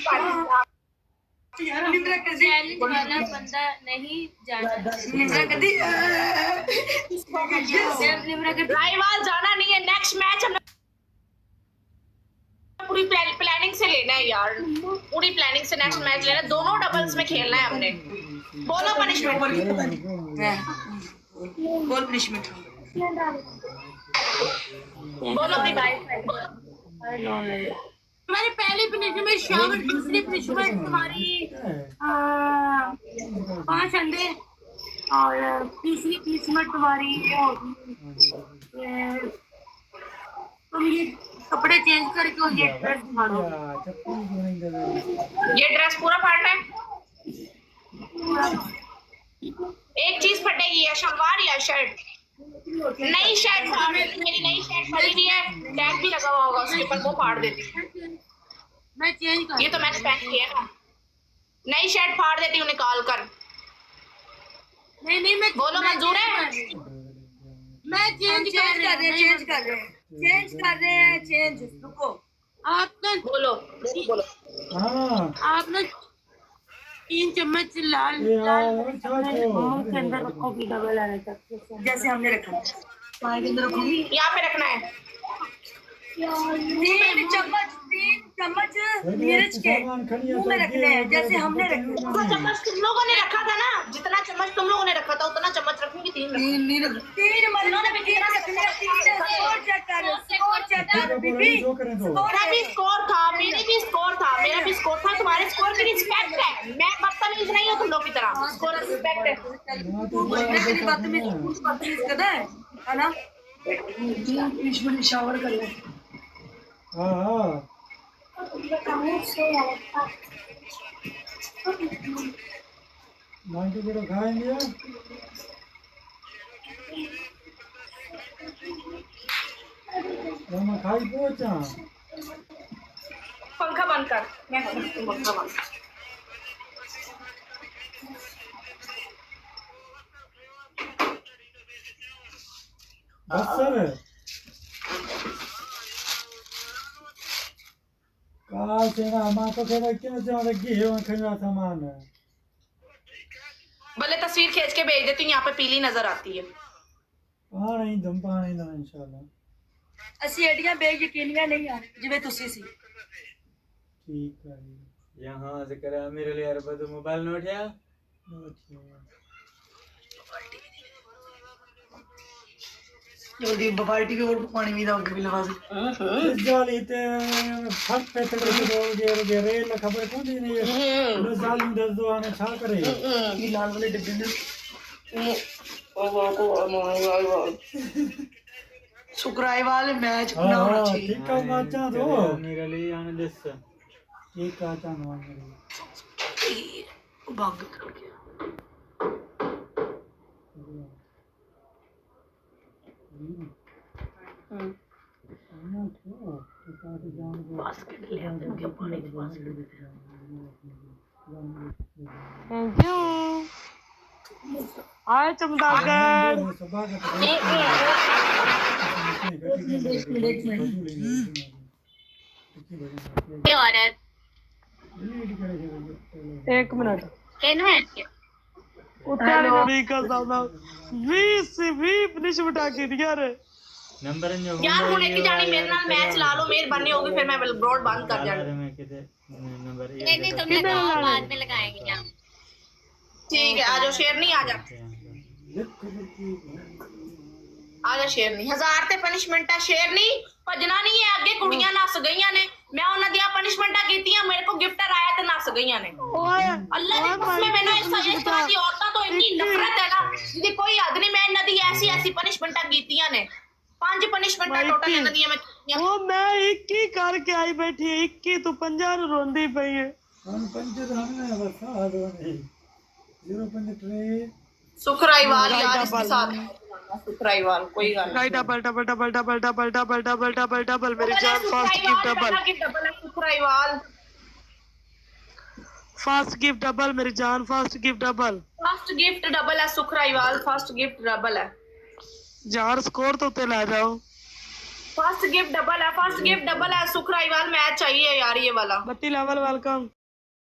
Challenge वाला बंदा नहीं जाना। रायवाल जाना नहीं है। नेक्स्ट मैच हमने पूरी प्लानिंग से लेना है यार, पूरी प्लानिंग से नेक्स्ट मैच लेना है। दोनों डबल्स में खेलना है हमने। बोलो पनिशमेंट। बोल पनिशमेंट। बोलो भाई। तुम्हारी पहली पनिशमेंट शावर, दूसरी पनिशमेंट तुम्हारी 5 अंडे, और तीसरी पनिशमेंट तुम्हारी तुम ये कपड़े चेंज करके और ये ड्रेस फाड़ो। ये ड्रेस पूरा फाड़ना है। एक चीज फटेगी, या शलवार या शर्ट। नई शर्ट मेरी नई शर्ट फटी हुई है, टैग भी लगा हुआ होगा उसके ऊपर, वो फाड़ देती। मैं चेंज कर, ये तो मैंने पहन की है ना। नई शर्ट फाड़ देती हूँ निकाल कर। नहीं मैं बोलो मंजूर है। मैं चेंज कर रहे हैं। रुको आप ना बोलो। आप ना 3 चम्मच लाल के अंदर रखोगी, डबल आने तक जैसे हमने रखा पानी के अंदर रखूंगी। यहाँ पे रखना है। 3 चम्मच मिर्च के मुंह में रखने हैं, जैसे हमने रखे। उतना चम्मच तुम लोगों ने रखा था ना, जितना चम्मच तुम लोगों ने रखा था उतना चम्मच रखूंगी। 3 महीनों ने भी 3 रखने हैं। स्कोर चेक कर बीबी। मेरा भी स्कोर था, मेरा भी स्कोर था। तुम्हारे स्कोर की रिस्पेक्ट है। मैं बदतमीज नहीं हूँ तुम लोग की तरह। स्कोर रिस्पेक्ट है। बदतमीज कदा है ना। शावर कर ले। खाएंगे खाई पहुंचा। पंखा बंद कर। मैं पंखा बंद कर। बस सर काल से ना मां को कहना क्यों जा रही है खजा सामान है। भले तस्वीर खींच के भेज देती हूँ, यहाँ पे पीली नजर आती है। पानी दम इंशाल्लाह। ਅਸੀਂ ਐਡੀਆਂ ਬੇਯਕੀਨੀਆਂ ਨਹੀਂ ਆ ਜਿਵੇਂ ਤੁਸੀਂ ਸੀ। ठीक है यहाँ से करा मेरे लिए यार बदो मोबाइल नोट है जल्दी बाल्टी के और पानी भी दाओ के लगा से जाली ते फट पे तक रोगे रेल खबर कौन दी नहीं है जाली दस दो आने छा करे ये लाल वाले डिब्बे में शुक्राईवाल मैच ना होना चाहिए। ठीक है माचा दो मेरे लिए आने दस ठीक है चानो मेरे भाग थैंक यू। आए चमदागर औरत 1 मिनट यार हूं लेके जानी मेरे नाल मैच ला लो, मेहरबानी होगी, फिर मैं ब्रॉड बंद कर जाऊंगी। नहीं तुम लगाओ, बाद में लगाएंगे। ठीक है, आ जाओ शेरनी, आ जा शेरनी। 1000 ते पनिशमेंट है शेरनी, भजना नहीं है। अगे कुड़ियां नस गईयां ने, मैं उन्हां दी पनिशमेंटा कीतियां, मेरे को गिफ्टर आया ते नस गईयां ने। अल्लाह दी कसम, मैंने इस तरह दी औरतां तो इतनी नफरत है ना जिसदी कोई हद नहीं। मैं इन्हां दी ऐसी पनिशमेंटा कीतियां ने, 5 पनिशमेंटा टोटल इन्हां दी मैं कीतियां। वो मैं 21 करके आई बैठी है, 21 तो 50 रोंदी पई है। हम पंच हमने बस आ दो नहीं 0.3 सुखराईवाल यार इसके साथ सुखराईवाल कोई गल नहीं। Double double double double double double double double double मेरी जान। First gift double Sukhraiwal, first gift double मेरी जान। First gift double, first gift double है सुखराईवाल, फर्स्ट गिफ्ट डबल है। यार स्कोर तो ते ला जाओ। फर्स्ट गिफ्ट डबल है, फर्स्ट गिफ्ट डबल है। सुख राईवाल मैच चाहिए यार ये वाला। 32 लेवल वेलकम।